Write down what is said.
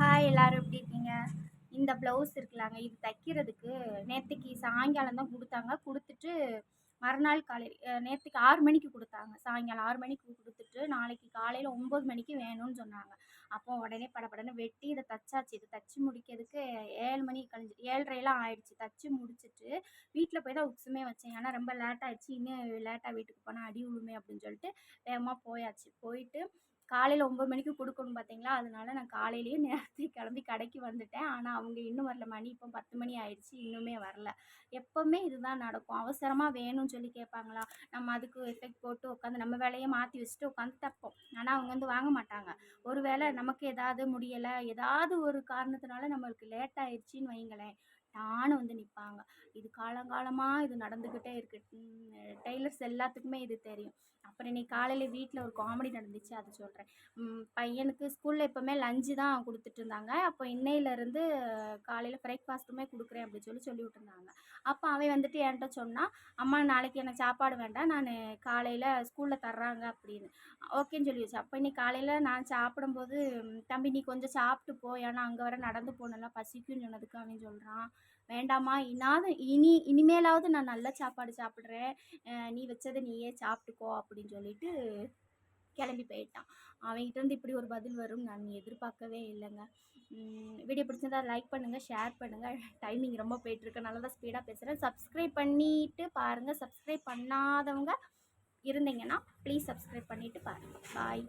Hi எல்லாரும் எப்படி இருக்கீங்க? இந்த ப்ளவுஸ் இருக்குல்லங்க, இது தைக்கிறதுக்கு நேத்திக்கு சாயங்காலம் தான் குடுத்தாங்க. குடுத்துட்டு மறுநாள் காலையில நேத்திக்கு 6 மணிக்கு குடுத்தாங்க. சாயங்காலம் 6 மணிக்கு குடுத்துட்டு, நாளைக்கு காலையில 9 மணிக்கு வேணும்னு சொன்னாங்க. அப்போ உடனே படபடன்னு வெட்டி இத தச்சாச்சு. இத தச்சு முடிக்கிறதுக்கு 7 மணி கழிஞ்சு 7:30லாம் ஆயிடுச்சு. தச்சு முடிச்சுட்டு, வீட்ல போய் தான் உக்ஸுமே வச்சேன். ஏன்னா ரொம்ப லேட் ஆயிடுச்சு. இன்னும் லேட்டா வீட்டுக்கு போனா அடி விழுமே அப்படின்னு சொல்லிட்டு வேகமா போயாச்சு. போயிட்டு காலையில 9 மணிக்கு குடுக்கணும் பார்த்தீங்களா, அதனால நான் காலையிலேயே நேரத்துக்கு கிளம்பி கடைக்கு வந்துட்டேன். ஆனா, அவங்க இன்னும் வரல. மணி இப்போ 10 மணி ஆயிடுச்சு. இன்னுமே வரல. எப்பவுமே இதுதான் நடக்கும். அவசரமா வேணும்னு சொல்லி கேட்பாங்களா, நம்ம அதுக்கு எஃபெக்ட் போட்டு உட்காந்து நம்ம வேலைய மாத்தி வச்சுட்டு உட்காந்து தைப்போம். ஆனா, அவங்க வந்து வாங்க மாட்டாங்க. ஒரு வேளை நமக்கு ஏதாவது முடியல, ஏதாவது ஒரு காரணத்தினால நம்மளுக்கு லேட் ஆயிடுச்சுன்னு வைங்களேன், டான்னு வந்து நிப்பாங்க. இது காலங்காலமா இது நடந்துக்கிட்டே இருக்கு. டெய்லர்ஸ் எல்லாத்துக்குமே இது தெரியும். அப்புறம் இன்னைக்கு காலையில வீட்ல ஒரு காமெடி நடந்துச்சு. அத சொல்றேன். பையனுக்கு ஸ்கூல்ல எப்பவுமே லஞ்சு தான் குடுத்துட்டுருந்தாங்க. அப்போ இன்னையிலருந்து காலையில பிரேக்ஃபாஸ்ட்டுமே குடுக்குறேன் அப்படின்னு சொல்லி விட்டுருந்தாங்க. அப்போ அவன் வந்துட்டு என்ட்ட சொன்னான், "அம்மா நாளைக்கு எனக்கு சாப்பாடு வேண்டாம். நானு காலையில ஸ்கூல்ல தர்றாங்க" அப்படின்னு. ஓகேன்னு சொல்லி வச்சேன். அப்போ இன்னைக்கு காலையில நான் சாப்பிடும்போது, "தம்பி நீ கொஞ்சம் சாப்பிட்டு போ. ஏன்னா அங்க வர நடந்து போனேன்ல பசிக்கும்னு" சொன்னதுக்கு அவன் சொல்றான், "வேண்டாம்மா இனிமேலாவது நான் நல்ல சாப்பாடு சாப்பிடுறேன். நீ வச்சத நீயே சாப்பிட்டுக்கோ" அப்படின்னு சொல்லிட்டு கிளம்பி போயிட்டான். அவன்கிட்டருந்து இப்படி ஒரு பதில் வரும்னு நான் எதிர்பார்க்கவே இல்லைங்க. வீடியோ பிடிச்சிருந்தா லைக் பண்ணுங்கள், ஷேர் பண்ணுங்கள். டைமிங் ரொம்ப போயிட்டுருக்கனால தான் ஸ்பீடாக பேசுகிறேன். சப்ஸ்கிரைப் பண்ணிட்டு பாருங்கள். சப்ஸ்கிரைப் பண்ணாதவங்க இருந்தீங்கன்னா ப்ளீஸ் சப்ஸ்கிரைப் பண்ணிவிட்டு பாருங்கள். பாய்.